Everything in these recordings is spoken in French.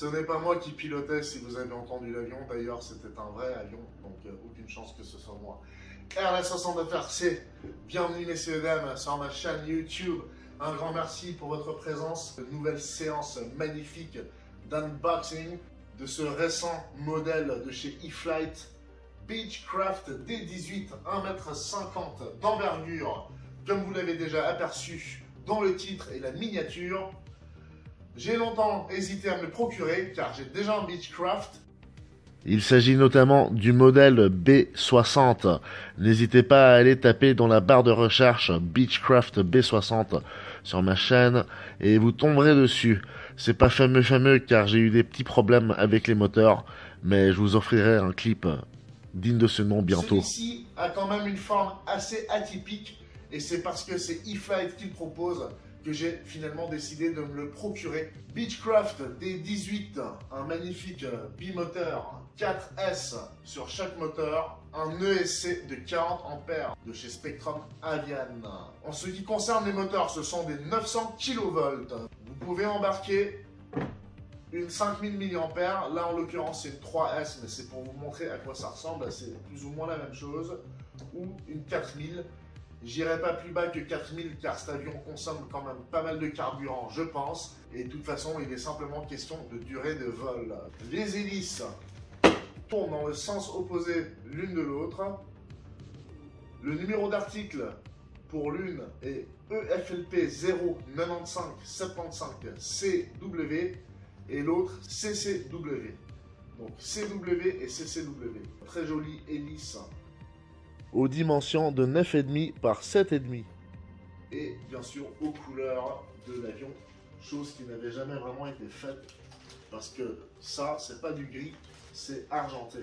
Ce n'est pas moi qui pilotais si vous avez entendu l'avion. D'ailleurs, c'était un vrai avion, donc aucune chance que ce soit moi. RLS69RC, bienvenue messieurs et dames sur ma chaîne YouTube. Un grand merci pour votre présence. Une nouvelle séance magnifique d'unboxing de ce récent modèle de chez E-Flite. Beechcraft D18, 1,50 m d'envergure, comme vous l'avez déjà aperçu dans le titre et la miniature. J'ai longtemps hésité à me le procurer car j'ai déjà un Beechcraft. Il s'agit notamment du modèle B60. N'hésitez pas à aller taper dans la barre de recherche Beechcraft B60 sur ma chaîne et vous tomberez dessus. C'est pas fameux car j'ai eu des petits problèmes avec les moteurs, mais je vous offrirai un clip digne de ce nom bientôt. Celui-ci a quand même une forme assez atypique et c'est parce que c'est E-Flite qui le propose que j'ai finalement décidé de me le procurer. Beechcraft D18, un magnifique bimoteur 4S sur chaque moteur, un ESC de 40 ampères de chez Spectrum Avian. En ce qui concerne les moteurs, ce sont des 900 kV. Vous pouvez embarquer une 5000 mAh, là en l'occurrence c'est une 3S, mais c'est pour vous montrer à quoi ça ressemble, c'est plus ou moins la même chose, ou une 4000. J'irai pas plus bas que 4000 car cet avion consomme quand même pas mal de carburant, je pense. Et de toute façon, il est simplement question de durée de vol. Les hélices tournent dans le sens opposé l'une de l'autre. Le numéro d'article pour l'une est EFLP 09575CW et l'autre CCW. Donc CW et CCW. Très jolie hélice. Aux dimensions de 9,5 par 7,5. Et bien sûr aux couleurs de l'avion, chose qui n'avait jamais vraiment été faite parce que ça c'est pas du gris, c'est argenté.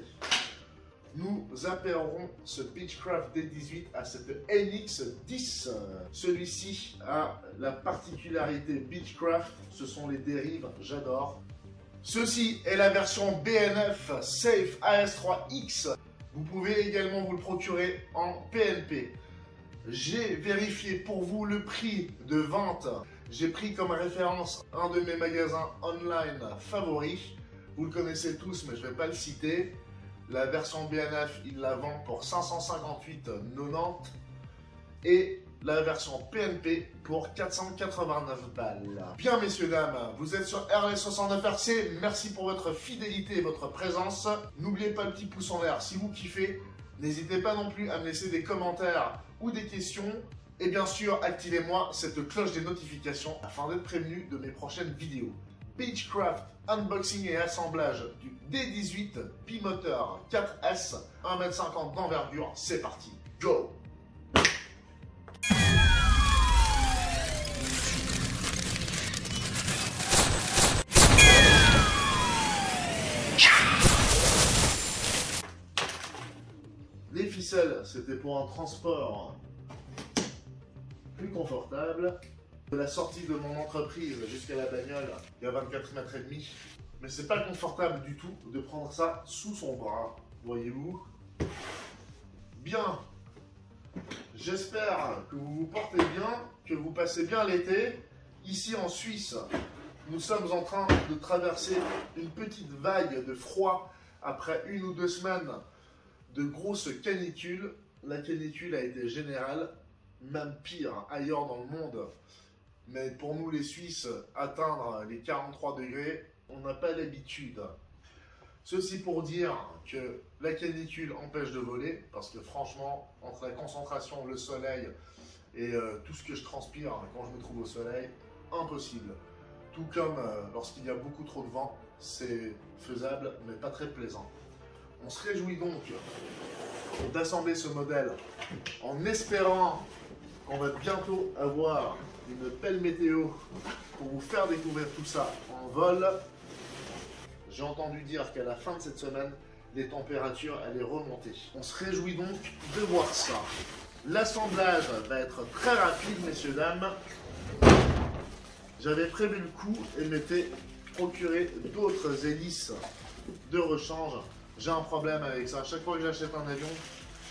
Nous appellerons ce Beechcraft D18 à cette NX10. Celui-ci a la particularité Beechcraft, ce sont les dérives, j'adore. Ceci est la version BNF Safe AS3X. Vous pouvez également vous le procurer en PNP. J'ai vérifié pour vous le prix de vente. J'ai pris comme référence un de mes magasins online favoris. Vous le connaissez tous, mais je ne vais pas le citer. La version BNF, il la vend pour 558,90 et la version PNP pour 489 balles. Bien messieurs, dames, vous êtes sur RLS69RC, merci pour votre fidélité et votre présence. N'oubliez pas le petit pouce en l'air si vous kiffez. N'hésitez pas non plus à me laisser des commentaires ou des questions. Et bien sûr, activez-moi cette cloche des notifications afin d'être prévenu de mes prochaines vidéos. Beechcraft, unboxing et assemblage du D18 bimoteur 4S, 1,50 m d'envergure, c'est parti, go! Les ficelles, c'était pour un transport plus confortable. De la sortie de mon entreprise jusqu'à la bagnole, il y a 24 mètres et demi. Mais c'est pas confortable du tout de prendre ça sous son bras, voyez-vous. Bien, j'espère que vous vous portez bien, que vous passez bien l'été. Ici en Suisse, nous sommes en train de traverser une petite vague de froid après 1 ou 2 semaines de grosses canicules. La canicule a été générale, même pire ailleurs dans le monde. Mais pour nous les Suisses, atteindre les 43 degrés, on n'a pas l'habitude. Ceci pour dire que la canicule empêche de voler, parce que franchement, entre la concentration, le soleil et tout ce que je transpire quand je me trouve au soleil, impossible. Tout comme lorsqu'il y a beaucoup trop de vent, c'est faisable, mais pas très plaisant. On se réjouit donc d'assembler ce modèle en espérant qu'on va bientôt avoir une belle météo pour vous faire découvrir tout ça en vol. J'ai entendu dire qu'à la fin de cette semaine, les températures allaient remonter. On se réjouit donc de voir ça. L'assemblage va être très rapide, messieurs, dames. J'avais prévu le coup et m'étais procuré d'autres hélices de rechange. J'ai un problème avec ça. À chaque fois que j'achète un avion,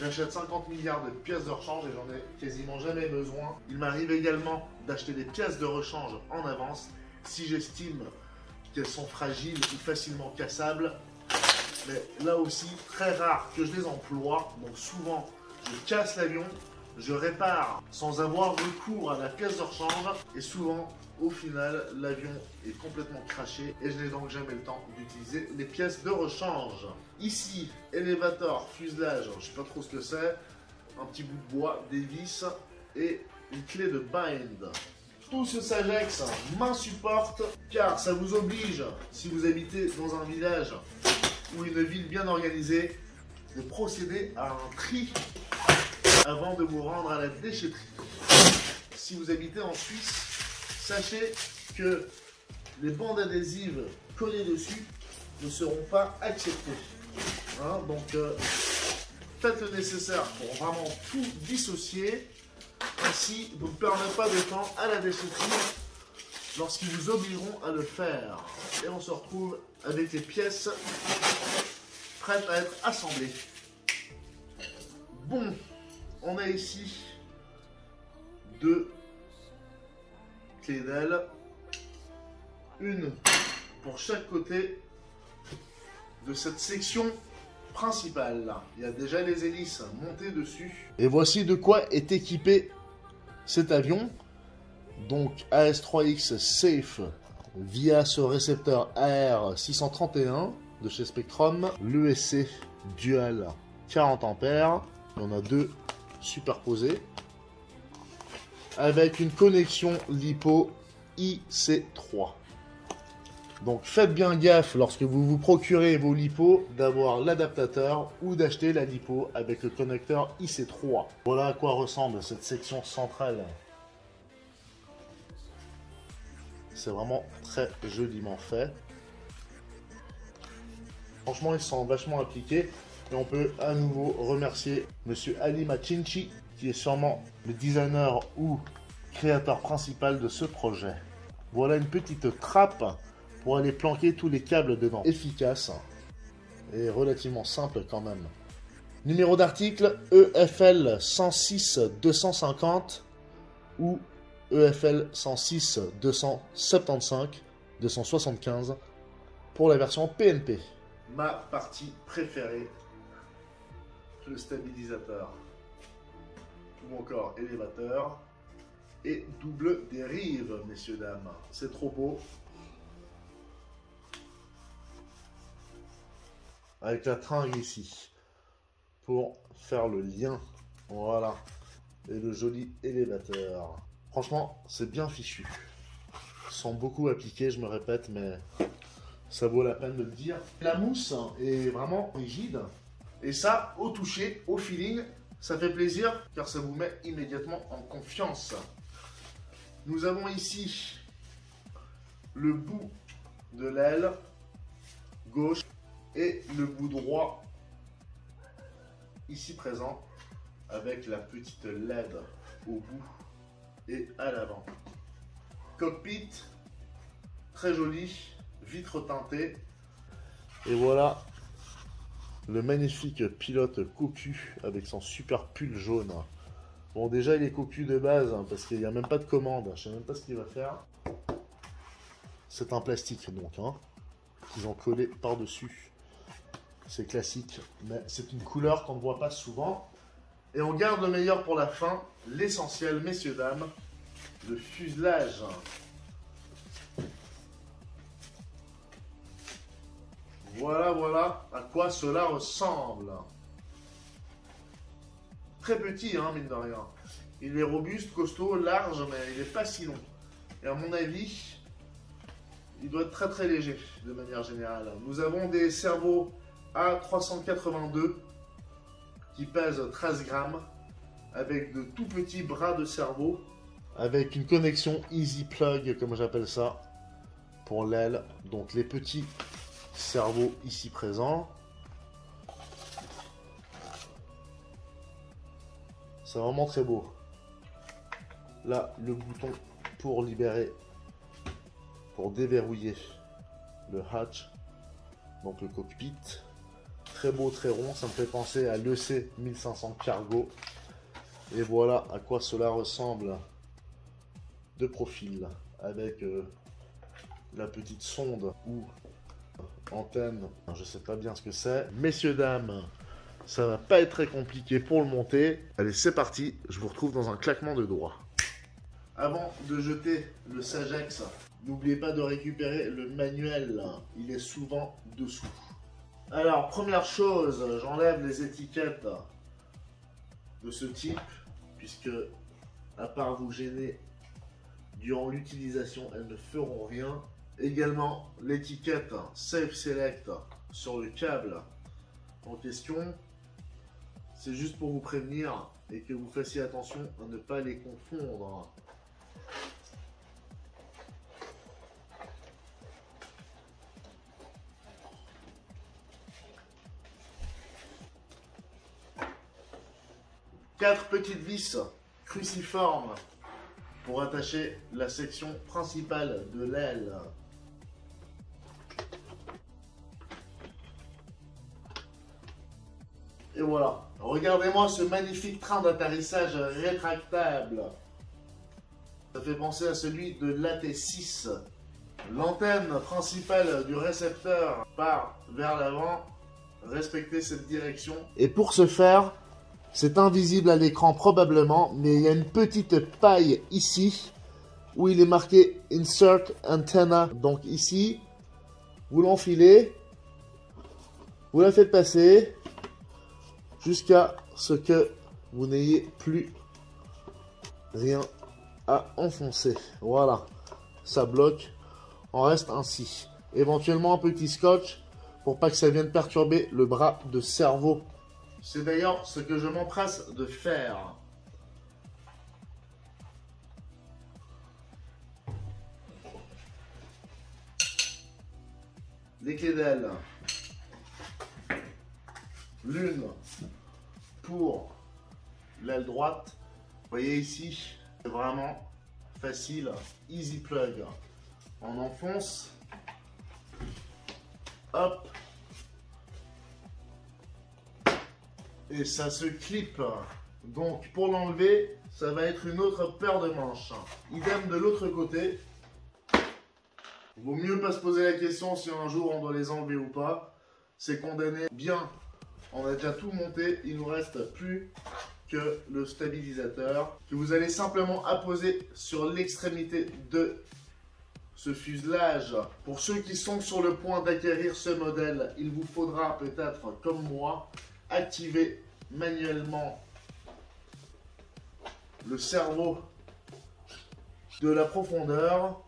j'achète 50 milliards de pièces de rechange et j'en ai quasiment jamais besoin. Il m'arrive également d'acheter des pièces de rechange en avance si j'estime qu'elles sont fragiles ou facilement cassables. Mais là aussi, très rare que je les emploie. Donc souvent, je casse l'avion, je répare sans avoir recours à la pièce de rechange. Et souvent, au final, l'avion est complètement craché et je n'ai donc jamais le temps d'utiliser les pièces de rechange. Ici, élévateur, fuselage, je ne sais pas trop ce que c'est. Un petit bout de bois, des vis et une clé de bind. Tout ce Sagex m'insupporte car ça vous oblige, si vous habitez dans un village ou une ville bien organisée, de procéder à un tri avant de vous rendre à la déchetterie. Si vous habitez en Suisse, sachez que les bandes adhésives collées dessus ne seront pas acceptées. Hein, donc faites le nécessaire pour vraiment tout dissocier. Ainsi, vous ne perdrez pas de temps à la déchetterie lorsqu'ils vous obligeront à le faire. Et on se retrouve avec les pièces prêtes à être assemblées. Bon, on a ici 2 clés d'aile, une pour chaque côté de cette section principale. Il y a déjà les hélices montées dessus. Et voici de quoi est équipé cet avion. Donc AS3X Safe via ce récepteur AR631 de chez Spectrum. L'ESC Dual 40 ampères. Il y en a 2 superposés. Avec une connexion LiPo IC3. Donc faites bien gaffe lorsque vous vous procurez vos LiPo d'avoir l'adaptateur ou d'acheter la LiPo avec le connecteur IC3. Voilà à quoi ressemble cette section centrale. C'est vraiment très joliment fait. Franchement, ils sont vachement appliqués. Et on peut à nouveau remercier Monsieur Ali Machinchi, qui est sûrement le designer ou créateur principal de ce projet. Voilà une petite trappe pour aller planquer tous les câbles dedans. Efficace et relativement simple quand même. Numéro d'article EFL 106 250 ou EFL 106 275 275 pour la version PNP. Ma partie préférée, le stabilisateur ou encore élévateur et double dérive, messieurs dames. C'est trop beau. Avec la tringle ici pour faire le lien, voilà, et le joli élévateur. Franchement, c'est bien fichu. Ils sont beaucoup appliqués, je me répète, mais ça vaut la peine de le dire. La mousse est vraiment rigide, et ça, au toucher, au feeling, ça fait plaisir, car ça vous met immédiatement en confiance. Nous avons ici le bout de l'aile gauche et le bout droit ici présent avec la petite LED au bout et à l'avant. Cockpit très joli, vitre teintée et voilà le magnifique pilote cocu avec son super pull jaune. Bon, déjà il est cocu de base hein, parce qu'il n'y a même pas de commande, je sais même pas ce qu'il va faire. C'est un plastique donc hein, qu'ils ont collé par dessus. C'est classique, mais c'est une couleur qu'on ne voit pas souvent. Et on garde le meilleur pour la fin, l'essentiel, messieurs, dames, le fuselage. Voilà, voilà à quoi cela ressemble. Très petit, hein, mine de rien. Il est robuste, costaud, large, mais il n'est pas si long. Et à mon avis, il doit être très très léger, de manière générale. Nous avons des cerveaux A382 qui pèsent 13 grammes avec de tout petits bras de cerveau avec une connexion easy plug comme j'appelle ça pour l'aile, donc les petits cerveaux ici présents. C'est vraiment très beau. Là le bouton pour libérer, pour déverrouiller le hatch, donc le cockpit. Très beau, très rond, ça me fait penser à l'EC 1500 Cargo. Et voilà à quoi cela ressemble de profil, avec la petite sonde ou antenne, je sais pas bien ce que c'est. Messieurs, dames, ça va pas être très compliqué pour le monter. Allez, c'est parti, je vous retrouve dans un claquement de doigts. Avant de jeter le Sagex, n'oubliez pas de récupérer le manuel, il est souvent dessous. Alors, première chose, j'enlève les étiquettes de ce type, puisque, à part vous gêner durant l'utilisation, elles ne feront rien. Également, l'étiquette Safe Select sur le câble en question, c'est juste pour vous prévenir et que vous fassiez attention à ne pas les confondre. Quatre petites vis cruciformes pour attacher la section principale de l'aile. Et voilà, regardez-moi ce magnifique train d'atterrissage rétractable. Ça fait penser à celui de l'AT6. L'antenne principale du récepteur part vers l'avant. Respectez cette direction. Et pour ce faire, c'est invisible à l'écran probablement, mais il y a une petite paille ici où il est marqué Insert Antenna. Donc ici, vous l'enfilez, vous la faites passer jusqu'à ce que vous n'ayez plus rien à enfoncer. Voilà, ça bloque, en reste ainsi. Éventuellement un petit scotch pour pas que ça vienne perturber le bras de cerveau. C'est d'ailleurs ce que je m'empresse de faire. Les clés d'aile. L'une pour l'aile droite. Vous voyez ici, c'est vraiment facile. Easy plug. On enfonce. Hop. Et ça se clip. Donc pour l'enlever, ça va être une autre paire de manches. Idem de l'autre côté. Vaut mieux pas se poser la question si un jour on doit les enlever ou pas. C'est condamné. Bien, on a déjà tout monté. Il nous reste plus que le stabilisateur que vous allez simplement apposer sur l'extrémité de ce fuselage. Pour ceux qui sont sur le point d'acquérir ce modèle, il vous faudra peut-être, comme moi, activer manuellement le cerveau de la profondeur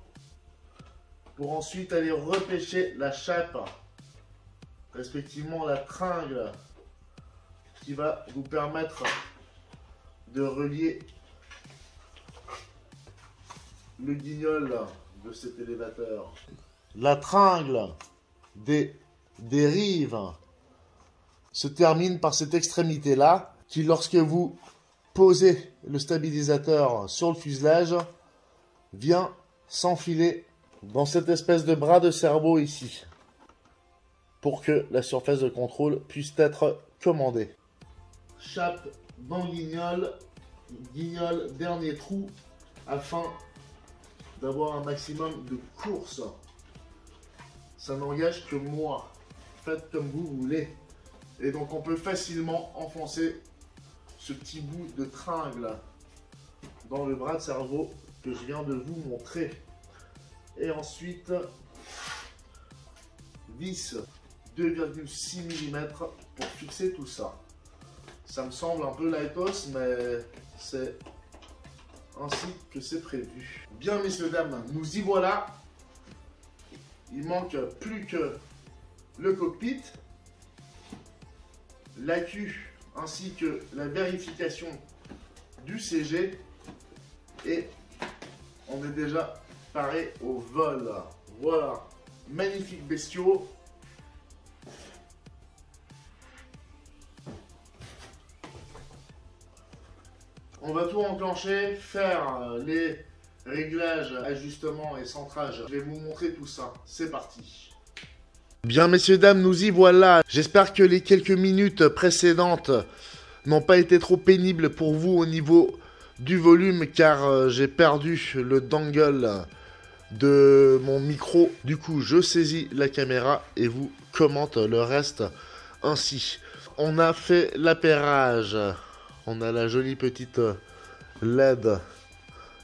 pour ensuite aller repêcher la chape, respectivement la tringle qui va vous permettre de relier le guignol de cet élévateur. La tringle des rives se termine par cette extrémité là qui, lorsque vous posez le stabilisateur sur le fuselage, vient s'enfiler dans cette espèce de bras de cerveau ici pour que la surface de contrôle puisse être commandée. Chape dans le guignol, guignol dernier trou afin d'avoir un maximum de course. Ça n'engage que moi. Faites comme vous voulez. Et donc on peut facilement enfoncer ce petit bout de tringle dans le bras de cerveau que je viens de vous montrer. Et ensuite, vis 2,6 mm pour fixer tout ça. Ça me semble un peu lightos, mais c'est ainsi que c'est prévu. Bien, messieurs, dames, nous y voilà. Il manque plus que le cockpit, l'accu ainsi que la vérification du CG et on est déjà paré au vol. Voilà, magnifique bestiaux. On va tout enclencher, faire les réglages, ajustements et centrages. Je vais vous montrer tout ça. C'est parti. Bien, messieurs, dames, nous y voilà. J'espère que les quelques minutes précédentes n'ont pas été trop pénibles pour vous au niveau du volume, car j'ai perdu le dongle de mon micro. Du coup, je saisis la caméra et vous commente le reste ainsi. On a fait l'appairage. On a la jolie petite LED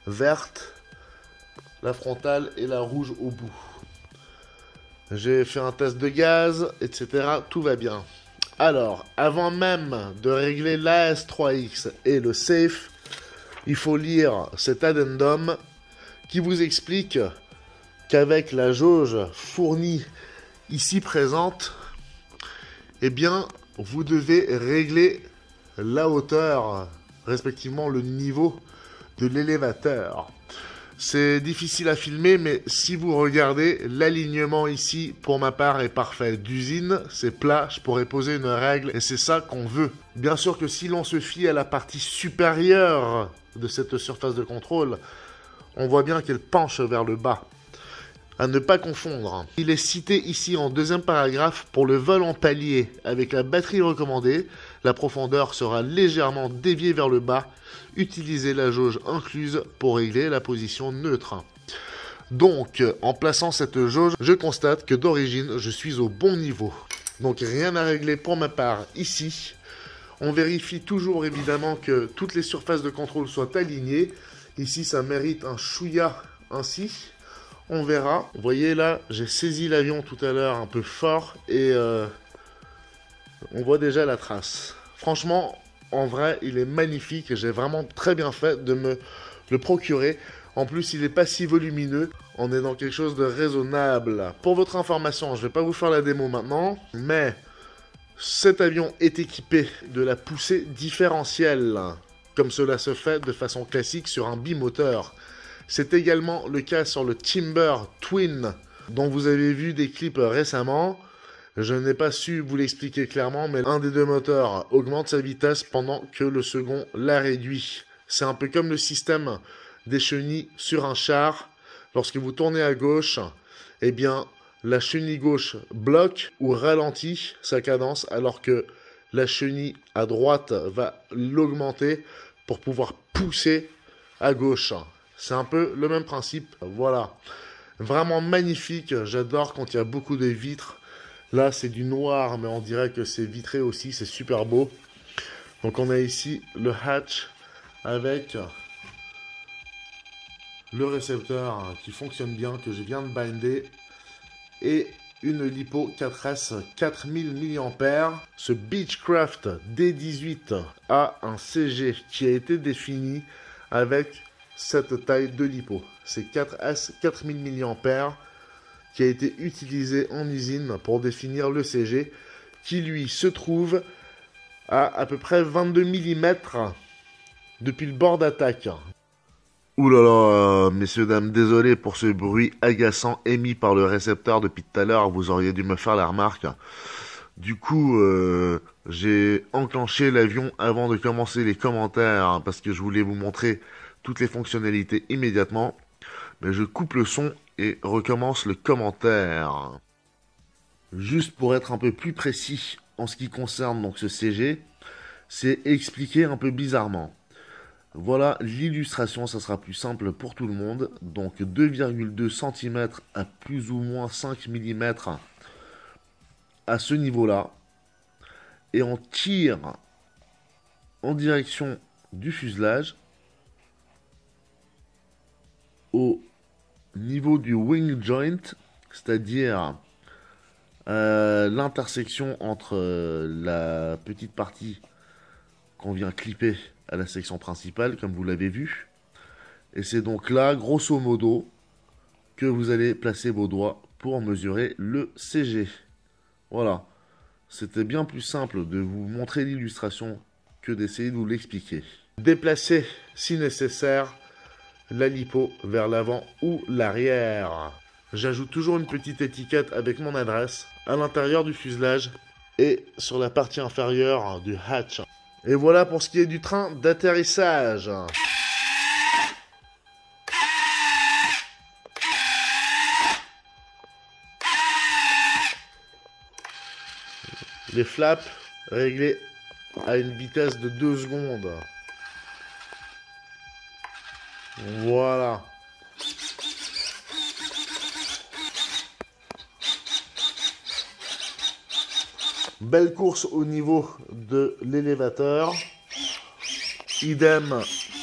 verte, la frontale et la rouge au bout. J'ai fait un test de gaz, etc. Tout va bien. Alors, avant même de régler l'AS3X et le safe, il faut lire cet addendum qui vous explique qu'avec la jauge fournie ici présente, eh bien, vous devez régler la hauteur, respectivement le niveau de l'élévateur. C'est difficile à filmer, mais si vous regardez, l'alignement ici, pour ma part, est parfait. D'usine, c'est plat, je pourrais poser une règle, et c'est ça qu'on veut. Bien sûr que si l'on se fie à la partie supérieure de cette surface de contrôle, on voit bien qu'elle penche vers le bas. À ne pas confondre. Il est cité ici en deuxième paragraphe pour le vol en palier. Avec la batterie recommandée, la profondeur sera légèrement déviée vers le bas. Utilisez la jauge incluse pour régler la position neutre. Donc, en plaçant cette jauge, je constate que d'origine, je suis au bon niveau. Donc, rien à régler pour ma part ici. On vérifie toujours évidemment que toutes les surfaces de contrôle soient alignées. Ici, ça mérite un chouïa ainsi. On verra. Vous voyez là, j'ai saisi l'avion tout à l'heure un peu fort et on voit déjà la trace. Franchement, en vrai, il est magnifique. J'ai vraiment très bien fait de me le procurer. En plus, il n'est pas si volumineux. On est dans quelque chose de raisonnable. Pour votre information, je ne vais pas vous faire la démo maintenant, mais cet avion est équipé de la poussée différentielle, comme cela se fait de façon classique sur un bimoteur. C'est également le cas sur le Timber Twin, dont vous avez vu des clips récemment. Je n'ai pas su vous l'expliquer clairement, mais un des deux moteurs augmente sa vitesse pendant que le second la réduit. C'est un peu comme le système des chenilles sur un char. Lorsque vous tournez à gauche, eh bien, la chenille gauche bloque ou ralentit sa cadence, alors que la chenille à droite va l'augmenter pour pouvoir pousser à gauche. C'est un peu le même principe, voilà. Vraiment magnifique, j'adore quand il y a beaucoup de vitres. Là, c'est du noir, mais on dirait que c'est vitré aussi, c'est super beau. Donc on a ici le hatch avec le récepteur qui fonctionne bien, que je viens de binder. Et une LiPo 4S 4000 mAh. Ce Beechcraft D18 a un CG qui a été défini avec cette taille de LiPo. C'est 4S 4000 mAh qui a été utilisé en usine pour définir le CG qui lui se trouve à peu près 22 mm depuis le bord d'attaque. Ouh là là, messieurs, dames, désolé pour ce bruit agaçant émis par le récepteur depuis tout à l'heure, vous auriez dû me faire la remarque. Du coup, j'ai enclenché l'avion avant de commencer les commentaires parce que je voulais vous montrer toutes les fonctionnalités immédiatement. Mais je coupe le son et recommence le commentaire. Juste pour être un peu plus précis en ce qui concerne donc ce CG, c'est expliqué un peu bizarrement. Voilà l'illustration, ça sera plus simple pour tout le monde. Donc 2,2 cm à plus ou moins 5 mm à ce niveau-là. Et on tire en direction du fuselage au niveau du wing joint, c'est-à-dire l'intersection entre la petite partie qu'on vient clipper à la section principale, comme vous l'avez vu. Et c'est donc là, grosso modo, que vous allez placer vos doigts pour mesurer le CG. Voilà. C'était bien plus simple de vous montrer l'illustration que d'essayer de vous l'expliquer. Déplacez, si nécessaire, la LiPo vers l'avant ou l'arrière. J'ajoute toujours une petite étiquette avec mon adresse à l'intérieur du fuselage et sur la partie inférieure du hatch. Et voilà pour ce qui est du train d'atterrissage. Les flaps réglés à une vitesse de 2 secondes. Voilà. Belle course au niveau de l'élévateur. Idem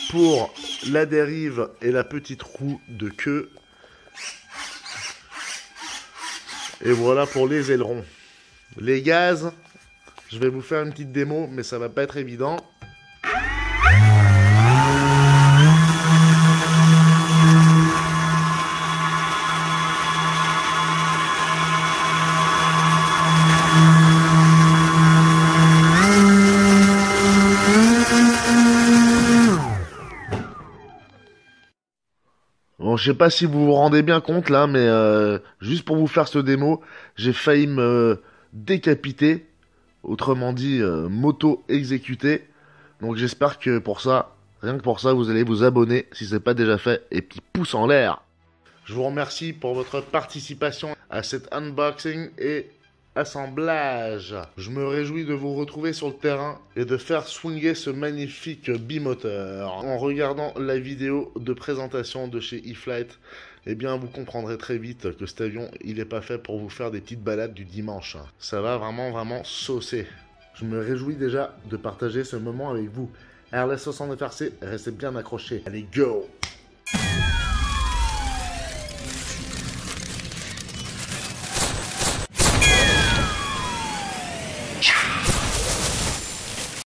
pour la dérive et la petite roue de queue. Et voilà pour les ailerons. Les gaz, je vais vous faire une petite démo, mais ça va pas être évident. Bon, je sais pas si vous vous rendez bien compte là, mais juste pour vous faire ce démo, j'ai failli me décapiter, autrement dit moto exécuté. Donc j'espère que pour ça, rien que pour ça, vous allez vous abonner si c'est pas déjà fait et petit pouce en l'air. Je vous remercie pour votre participation à cet unboxing et assemblage. Je me réjouis de vous retrouver sur le terrain et de faire swinguer ce magnifique bimoteur. En regardant la vidéo de présentation de chez E-Flite, eh bien vous comprendrez très vite que cet avion, il n'est pas fait pour vous faire des petites balades du dimanche. Ça va vraiment saucer. Je me réjouis déjà de partager ce moment avec vous. RLS 69 RC, restez bien accrochés. Allez, go!